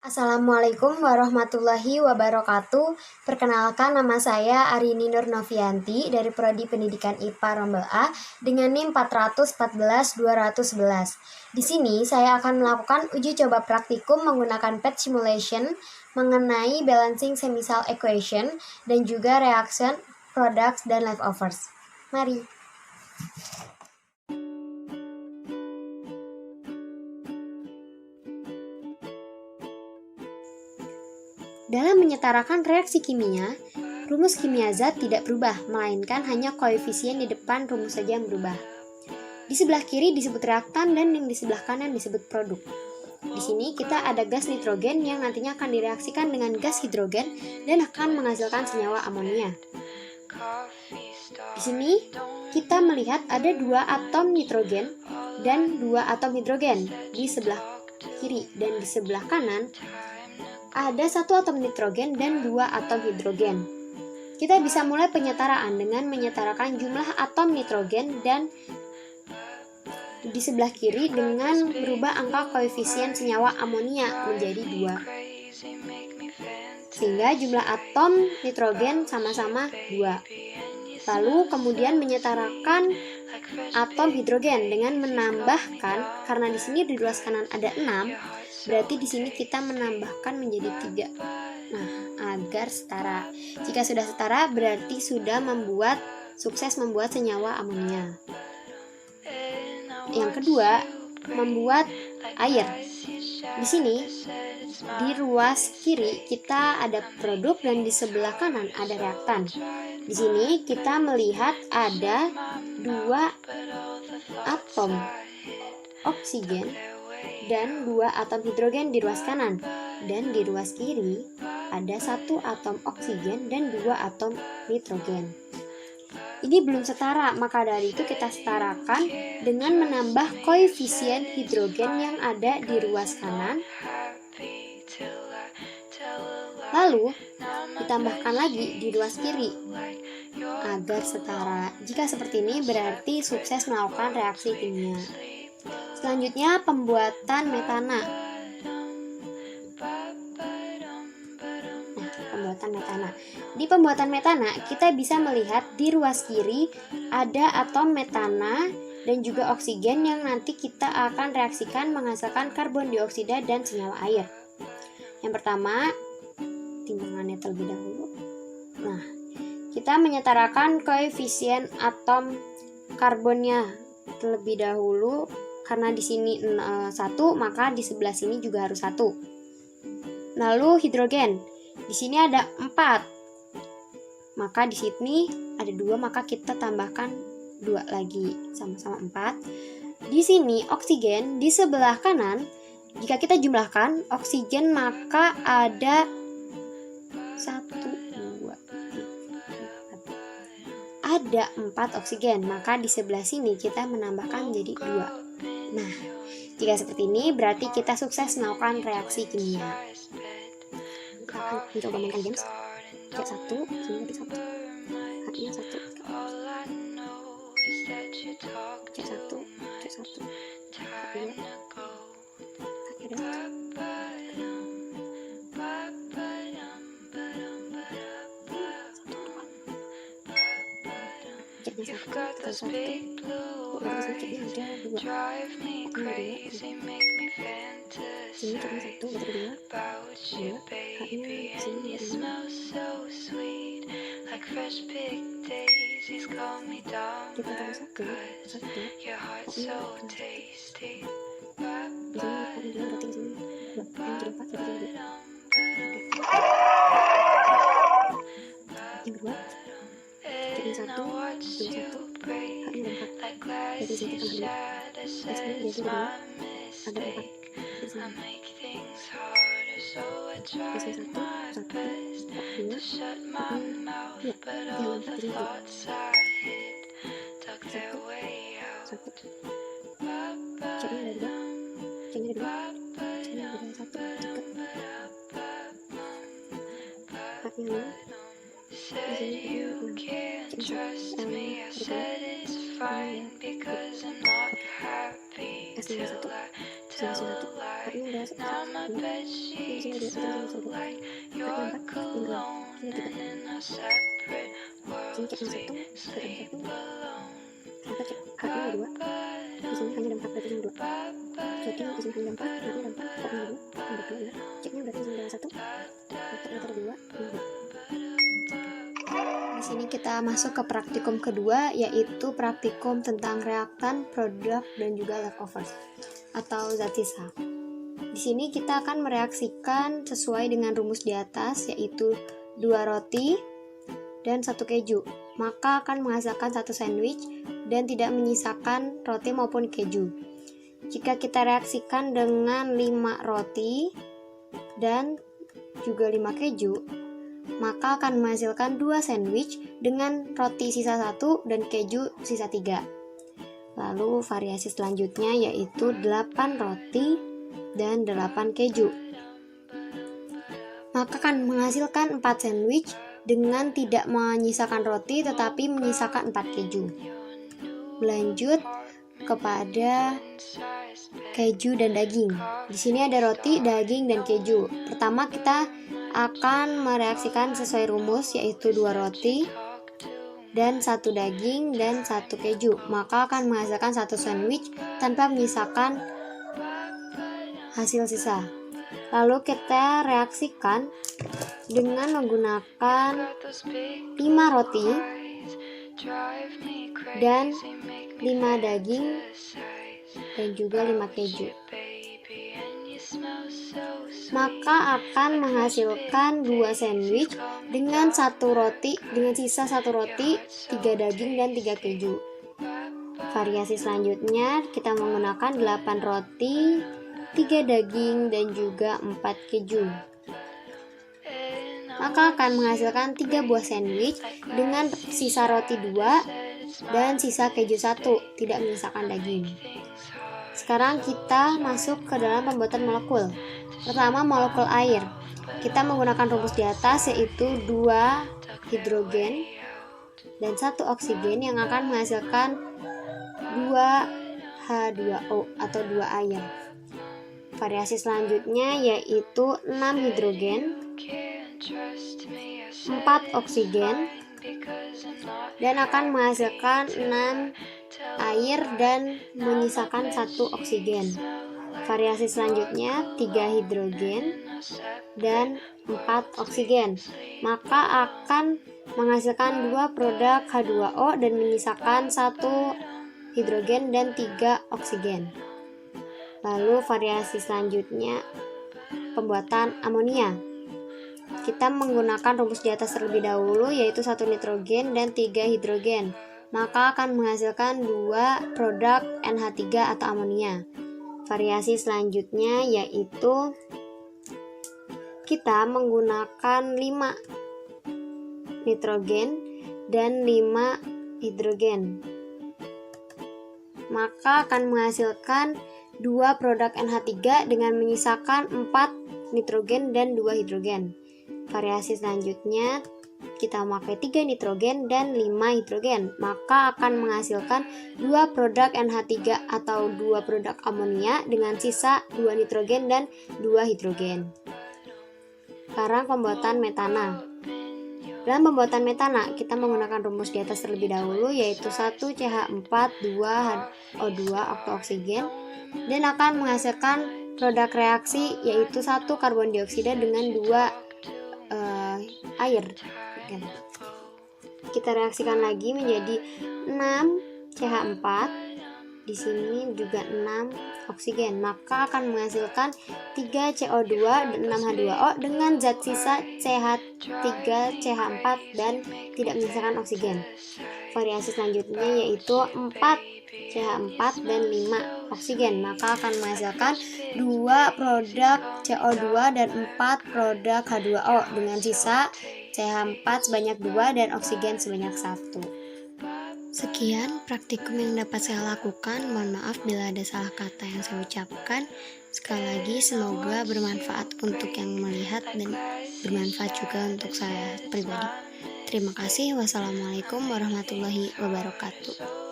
Assalamualaikum warahmatullahi wabarakatuh. Perkenalkan, nama saya Arini Nur Novianti dari Prodi Pendidikan IPA Rombel A dengan NIM 414-211. Di sini saya akan melakukan uji coba praktikum menggunakan PET simulation mengenai balancing semisal equation dan juga reaction, products, dan leftovers. Mari. Dalam menyetarakan reaksi kimia, rumus kimia zat tidak berubah, melainkan hanya koefisien di depan rumus saja yang berubah. Di sebelah kiri disebut reaktan dan yang di sebelah kanan disebut produk. Di sini kita ada gas nitrogen yang nantinya akan direaksikan dengan gas hidrogen dan akan menghasilkan senyawa amonia. Di sini kita melihat ada 2 atom nitrogen dan 2 atom hidrogen di sebelah kiri, dan di sebelah kanan ada 1 atom nitrogen dan 2 atom hidrogen. Kita bisa mulai penyetaraan dengan menyetarakan jumlah atom nitrogen dan di sebelah kiri dengan berubah angka koefisien senyawa amonia menjadi 2. Sehingga jumlah atom nitrogen sama-sama 2. Lalu kemudian menyetarakan atom hidrogen dengan menambahkan, karena di sini di ruas kanan ada 6, berarti di sini kita menambahkan menjadi 3. Nah, agar setara. Jika sudah setara, berarti sudah sukses membuat senyawa amonia. Yang kedua, membuat air. Di sini, di ruas kiri kita ada produk dan di sebelah kanan ada reaktan. Di sini kita melihat ada 2 atom oksigen dan 2 atom hidrogen di ruas kanan, dan di ruas kiri ada 1 atom oksigen dan 2 atom nitrogen. Ini belum setara, maka dari itu kita setarakan dengan menambah koefisien hidrogen yang ada di ruas kanan, lalu ditambahkan lagi di ruas kiri agar setara. Jika seperti ini berarti sukses melakukan reaksi kimia. Selanjutnya, pembuatan metana. Pembuatan metana. Di pembuatan metana, kita bisa melihat di ruas kiri ada atom metana dan juga oksigen yang nanti kita akan reaksikan menghasilkan karbon dioksida dan senyawa air. Yang pertama, timbangannya terlebih dahulu. Nah, kita menyetarakan koefisien atom karbonnya terlebih dahulu. Karena di sini 1, maka di sebelah sini juga harus 1. Lalu hidrogen. Di sini ada 4. Maka di sini ada 2, maka kita tambahkan 2 lagi, sama-sama 4. Di sini oksigen di sebelah kanan. Jika kita jumlahkan oksigen, maka ada 1, 2, 3, 4. Ada 4 oksigen, maka di sebelah sini kita menambahkan jadi 2. Nah, jika seperti ini berarti kita sukses melakukan reaksi kimia. Kita akan mencoba mainkan games. Cek 1, sini ada 1. Hatinya 1. Cek 1, cek 1. Hatinya. Hati ada 1. Ceknya 1, terus 1. Baru ceknya ada 2. Sini ceknya 1, berarti 2. 2. Haknya sini ada 5. Kita tambah 1. 1. Haknya di sini ada 2, berarti di sini 2. Yang jadi 4, jadi 2. Yang kedua, ceknya 1, ceknya 1. Haknya ada 4. Jadi sini tambah 2. Di sini jadi 2. Ada 4. Di sini. Di sini 1, 1, 2. Iya, yang 4 jadi 2. 1, 1. Ceknya ada 2. Ceknya ada 2. Ceknya ada 1. Deket. Haknya 5. Di sini ada 6. Ceknya 1. S-nya 1. Sini 1. Haknya ada 1. Di sini 2. Di sini kita masuk ke praktikum kedua, yaitu praktikum tentang reaktan, produk, dan juga leftovers atau zat sisa. Di sini kita akan mereaksikan sesuai dengan rumus di atas, yaitu 2 roti dan 1 keju. Maka akan menghasilkan 1 sandwich dan tidak menyisakan roti maupun keju. Jika kita reaksikan dengan 5 roti dan juga 5 keju, maka akan menghasilkan 2 sandwich dengan roti sisa 1 dan keju sisa 3. Lalu variasi selanjutnya yaitu 8 roti dan 8 keju. Maka akan menghasilkan 4 sandwich dengan tidak menyisakan roti tetapi menyisakan 4 keju. Lanjut kepada keju dan daging. Di sini ada roti, daging, dan keju. Pertama kita akan mereaksikan sesuai rumus, yaitu 2 roti dan 1 daging dan 1 keju. Maka akan menghasilkan 1 sandwich tanpa menyisakan hasil sisa. Lalu kita reaksikan dengan menggunakan 5 roti dan 5 daging dan juga 5 keju. Maka akan menghasilkan 2 sandwich dengan 1 roti, dengan sisa 1 roti, 3 daging dan 3 keju. Variasi selanjutnya kita menggunakan 8 roti, 3 daging dan juga 4 keju. Maka akan menghasilkan 3 buah sandwich dengan sisa roti 2 dan sisa keju 1, tidak menyisakan daging. Sekarang kita masuk ke dalam pembuatan molekul. Pertama, molekul air. Kita menggunakan rumus di atas, yaitu 2 hidrogen dan 1 oksigen yang akan menghasilkan 2 H2O atau 2 air. Variasi selanjutnya yaitu 6 hidrogen, 4 oksigen, dan akan menghasilkan 6 air dan menyisakan 1 oksigen. Variasi selanjutnya 3 hidrogen dan 4 oksigen. Maka akan menghasilkan 2 produk H2O dan menyisakan 1 hidrogen dan 3 oksigen. Lalu variasi selanjutnya pembuatan amonia. Kita menggunakan rumus di atas terlebih dahulu, yaitu 1 nitrogen dan 3 hidrogen. Maka akan menghasilkan 2 produk NH3 atau amonia. Variasi selanjutnya yaitu kita menggunakan 5 nitrogen dan 5 hidrogen. Maka akan menghasilkan 2 produk NH3 dengan menyisakan 4 nitrogen dan 2 hidrogen. Variasi selanjutnya kita memakai 3 nitrogen dan 5 hidrogen, maka akan menghasilkan 2 produk NH3 atau 2 produk amonia dengan sisa 2 nitrogen dan 2 hidrogen. Sekarang pembuatan metana. Dalam pembuatan metana, kita menggunakan rumus di atas terlebih dahulu, yaitu 1 CH4, 2 HO2 atau oksigen, dan akan menghasilkan produk reaksi, yaitu 1 karbon dioksida dengan 2 air. Kita reaksikan lagi menjadi 6 CH4, di sini juga 6 oksigen, maka akan menghasilkan 3 CO2 dan 6 H2O dengan zat sisa CH3 CH4 dan tidak menyisakan oksigen. Variasi selanjutnya yaitu 4 CH4 dan 5 oksigen, maka akan menghasilkan 2 produk CO2 dan 4 produk H2O dengan sisa CH4 sebanyak 2 dan oksigen sebanyak 1. Sekian praktikum yang dapat saya lakukan. Mohon maaf bila ada salah kata yang saya ucapkan. Sekali lagi semoga bermanfaat untuk yang melihat dan bermanfaat juga untuk saya pribadi. Terima kasih. Wassalamualaikum warahmatullahi wabarakatuh.